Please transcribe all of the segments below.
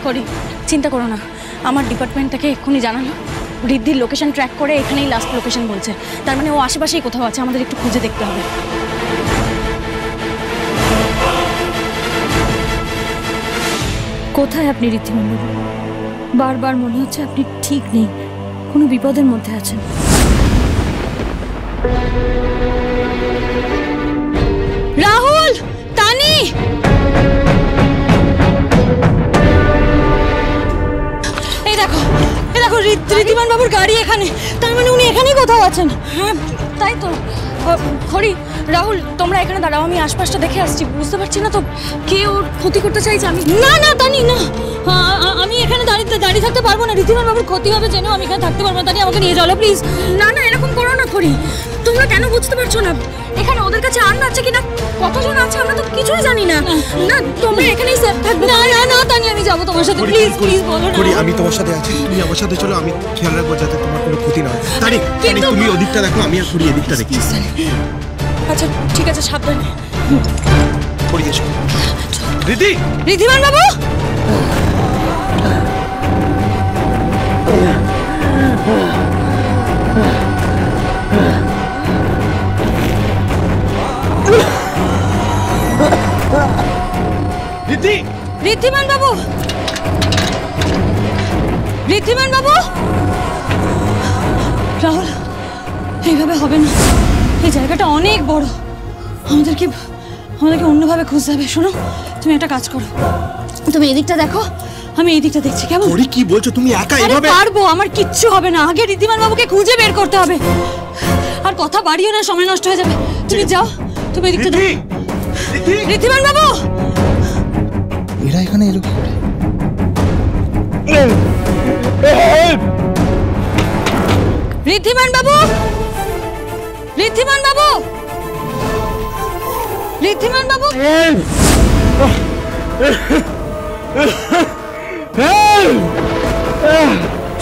করি, চিন্তা করো না, আমার ডিপার্টমেন্ট থেকে এক্ষুনি জানালো রিদ্ধির লোকেশন ট্র্যাক করে এখানেই লাস্ট লোকেশন বলছে। তার মানে ও আশেপাশেই কোথাও আছে, আমাদের একটু খুঁজে দেখতে হবে। কোথায় আপনি ঋদ্ধিমান বাবু? বারবার মনে হচ্ছে আপনি ঠিক নেই, কোনো বিপদের মধ্যে আছেন। রাহুল, তানি, এই দেখো ঋদ্ধিমান বাবুর গাড়ি এখানে। তার মানে উনি এখানেই কোথাও আছেন। হ্যাঁ তাই তো। খড়ি, রাহুল তোমরা এখানে দাঁড়াও, আমি আশপাশটা দেখে আসছি। বুঝতে পারছি না তো কে ওর ক্ষতি করতে চাইছে। আমি না না তানি না, আমি এখানে দাঁড়িয়ে থাকতে পারবো না। ঋদ্ধিমান বাবুর ক্ষতি হবে জেনেও আমি এখানে থাকতে পারবো না। তানি আমাকে নিয়ে চলো প্লিজ। না না এরকম করো না খড়ি, তোমরা কেন বুঝতে পারছো না? এখানে ওদের কাছে আর আছে কিনা, কতজন আছে আমরা তো কিছুই জানি না। না তোমরা এখানেই সেফ থাকবে। না না না তানি আমি যাবো তোমার সাথে, প্লিজ প্লিজ বলো না। খড়ি আমি তোমার সাথে আছি, তুমি আমার সাথে চলো, আমি খেয়াল রাখবো যাতে তোমার কোনো ক্ষতি না হয়। তানি তুমি ওদিকটা দেখো, আমি আর খড়ি এদিকটা দেখি। আচ্ছা ঠিক আছে, সাবধানে। খড়ি এসো। ঋদ্ধিমান বাবু, ঋদ্ধিমান বাবু, ঋদ্ধিমান বাবু। রাহুল এইভাবে হবে না, এই জায়গাটা অনেক বড়, আমাদেরকে অন্যভাবে খুঁজতে হবে। শোনো তুমি একটা কাজ করো, তুমি এদিকটা দেখো, আমি এই দিকটা দেখছি। কেমন? কি বলছো তুমি? একা এভাবে? পারবো, আমার কিচ্ছু হবে না। আগে ঋদ্ধিমান বাবুকে খুঁজে বের করতে হবে। আর কথা বাড়িও না, সময় নষ্ট হয়ে যাবে। তুমি যাও, তুমি এদিকটা দেখো। ঋদ্ধিমান বাবু, এরা এখানে এলো কি করে? ঋদ্ধিমান বাবু, ঋদ্ধিমান বাবু, ঋদ্ধিমান বাবু।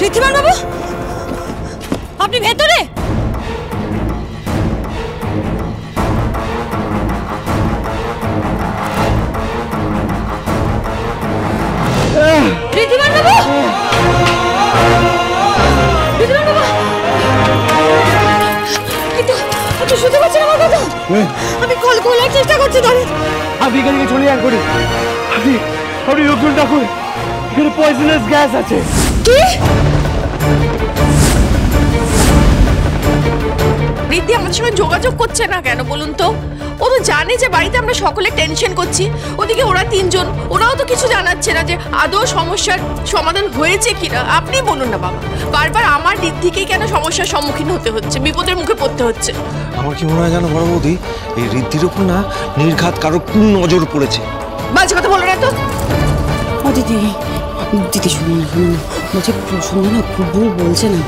ঋদ্ধিমান বাবু আপনি ভেতরে? ঋদ্ধিমান বাবু, ঋদ্ধিমান বাবু, আপনি শুনতে পাচ্ছেন আমার কথা? আমি কল করার চেষ্টা করছি। দাঁড়িয়ে আপনি এখান থেকে চলে যান করি। আপনি লোকজন ডাকুন, এখানে পয়জনাস গ্যাস আছে। কি? ঋদ্ধি আমাদের সঙ্গে যোগাযোগ করছে না কেন বলুন তো? ও তো জানে যে বাড়িতে আমরা সকলে টেনশন করছি। ওদিকে ওরা তিনজন, ওরাও তো কিছু জানাচ্ছে না যে আদৌ সমস্যার সমাধান হয়েছে কিনা। আপনি বলুন না বাবা, বারবার আমার ঋদ্ধিকেই কেন সমস্যার সম্মুখীন হতে হচ্ছে, বিপদের মুখে পড়তে হচ্ছে? আমার কি মনে হয় জানো বড় বৌদি, এই ঋদ্ধির উপর না নির্ঘাত কারো নজর পড়েছে। বাজে কথা বলো না তো। ও দিদি, দিদি শুনো না, বলছি শুনো না, খুব ভুল বলছে না।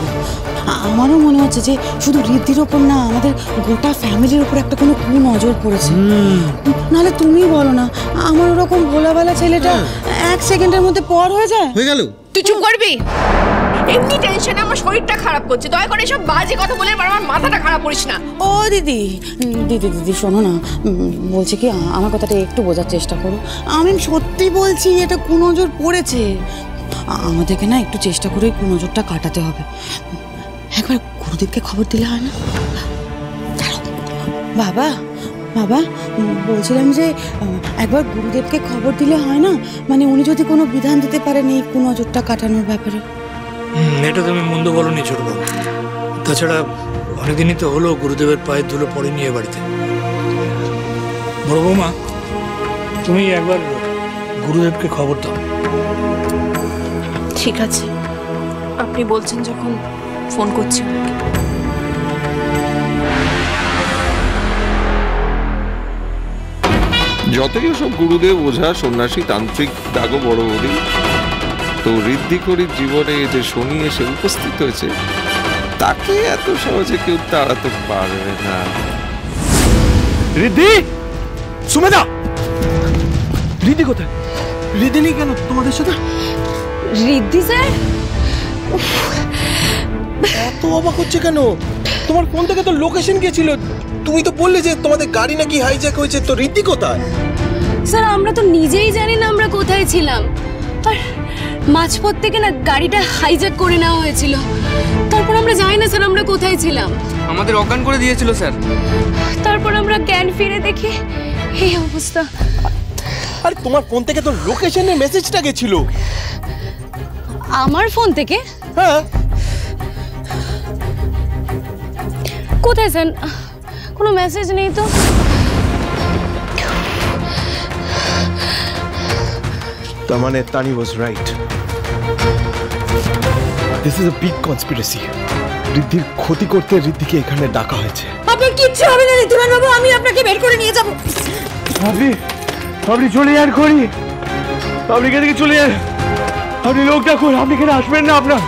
আমারও মনে হচ্ছে যে শুধু ঋদ্ধির ওপর না, আমাদের গোটা ফ্যামিলির ওপর একটা কোনো নজর পড়েছে। নাহলে তুমি বলো না, আমার ওরকম ভোলাবেলা ছেলেটা 1 সেকেন্ডের মধ্যে পর হয়ে যায়। হয়ে গেল। তুই চুপ করবি? এমনি টেনশনে আমার শরীরটা খারাপ করছে। দয়া করে এসব বাজে কথা বলে আমার মাথাটা খারাপ করিস না। ও দিদি দিদি দিদি শোনো না, বলছি কি আমার কথাটা একটু বোঝার চেষ্টা করো। আমি সত্যি বলছি, এটা কুনজর পড়েছে। আমাদেরকে না একটু চেষ্টা করে কুনজরটা কাটাতে হবে। একবার গুরুদেবকে খবর দিলে হয় না? বাবা বাবা বলছিলাম যে একবার গুরুদেবকে খবর দিলে হয় না? মানে উনি যদি কোনো বিধান দিতে পারেন এই কুনজরটা কাটানোর ব্যাপারে। এটা তুমি মন্দ বলনি ছোটবাবু। তাছাড়া অনেকদিনই তো হলো গুরুদেবের পায়ের ধুলো পড়েনি এ বাড়িতে। বড় বৌমা, তুমি একবার গুরুদেবকে খবর দাও। ঠিক আছে, আপনি বলছেন যখন ফোন করছি। যতই সব গুরুদেব, ওঝা, সন্ন্যাসী, তান্ত্রিক ডাকো বড় বৌদি, তো ঋদ্ধি করির জীবনে যে শনি এসে উপস্থিত হয়েছে, তাকে এত সহজে কেউ তাড়াতে পারবে না। ঋদ্ধি, সুমেধা, ঋদ্ধি কোথায়? ঋদ্ধি নেই কেন তোমাদের সাথে? ঋদ্ধি স্যার? এত অবাক হচ্ছে কেন? তোমার ফোন থেকে তো লোকেশন গিয়েছিল, তুমি তো বললে যে তোমাদের গাড়ি নাকি হাইজ্যাক হয়েছে। তো ঋদ্ধি কোথায়? স্যার আমরা তো নিজেই জানি না আমরা কোথায় ছিলাম। আর মাঝপথ থেকে না গাড়িটা হাইজ্যাক করে নেওয়া হয়েছিল। তারপর আমরা জানি না স্যার আমরা কোথায় ছিলাম। আমাদের অজ্ঞান করে দিয়েছিল স্যার। তারপর আমরা জ্ঞান ফিরে দেখি এই অবস্থা। আর তোমার ফোন থেকে তো লোকেশনের মেসেজটা গেছিল। আমার ফোন থেকে? হ্যাঁ। কোথায় স্যার? কোনো মেসেজ নেই তো। তার মানে Tani was right. This is a big conspiracy. রিদ্ধির ক্ষতি করতে রিদ্ধিকে এখানে ডাকা হয়েছে। আপনার কিচ্ছু হবে না ঋতুমান বাবু, আমি আপনাকে বের করে নিয়ে যাব। আপনি চলে যান করি, আপনি এখান থেকে চলে যান। আপনি লোক ডাকুন, আপনি এখানে আসবেন না। আপনার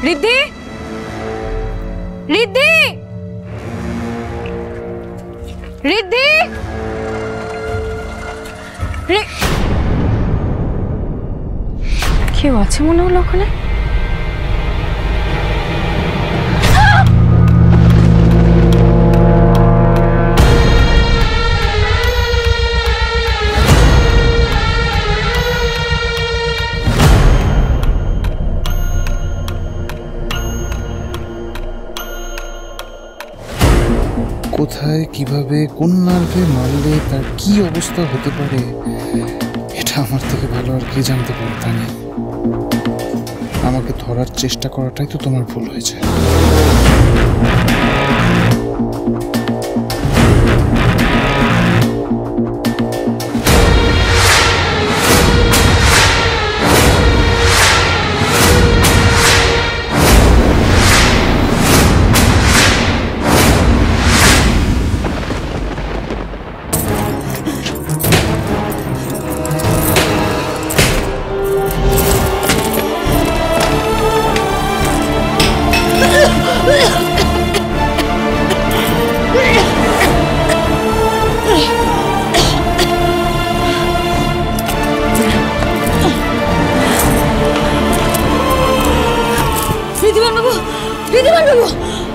রিদ্ধি, রিদ্ধি, রিদ্ধি, কেউ আছে মনে হলো ওখানে। কোথায় কিভাবে কোন নার্ভে মারলে তার কি অবস্থা হতে পারে এটা আমার থেকে ভালো আর কে জানতে পারে তানি। আমাকে ধরার চেষ্টা করাটাই তো তোমার ভুল হয়েছে।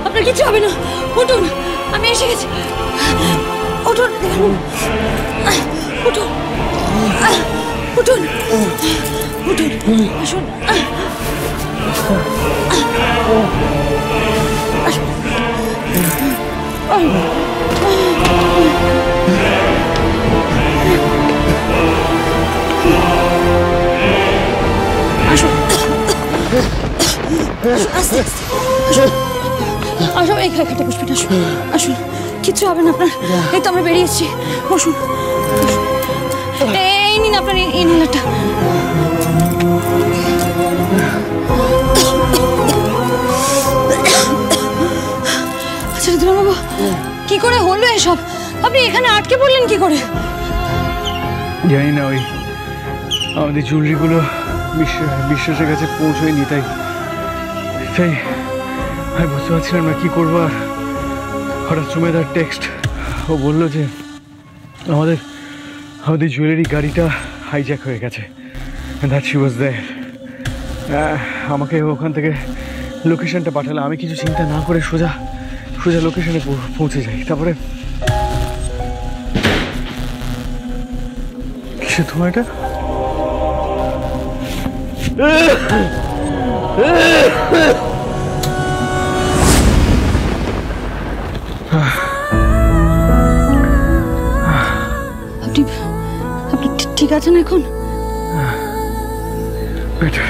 আপনার কিছু হবে না, উঠুন, আমি এসে গেছি। উঠুন, উঠুন, উঠুন, উঠুন, আসুন, আসুন, আস্তে আস্তে আসুন, এই খাটে বসবেন। আসুন, আসুন, কিচ্ছু হবে না আপনার। এই তো আমরা বেরিয়েছি, বসুন। এই নিন আপনার এই নীলাটা। আচ্ছা ঋতুমান বাবু, কি করে হলো এসব? আপনি এখানে আটকে পড়লেন কি করে? জানি না, ওই আমাদের জুয়েলারিগুলো বিশ্বাসের কাছে পৌঁছয়নি, তাই আমি বুঝতে পারছিলাম না কি করবো। আর হঠাৎ সুমেদার টেক্সট, ও বললো যে আমাদের জুয়েলারি গাড়িটা হাইজ্যাক হয়ে গেছে। দ্যাট শি ওয়াজ দেয়ার। আমাকে ওখান থেকে লোকেশনটা পাঠালো। আমি কিছু চিন্তা না করে সোজা লোকেশনে পৌঁছে যাই। তারপরে কিসে তোমার এটা? আপনি ঠিক আছেন এখন? বেটার।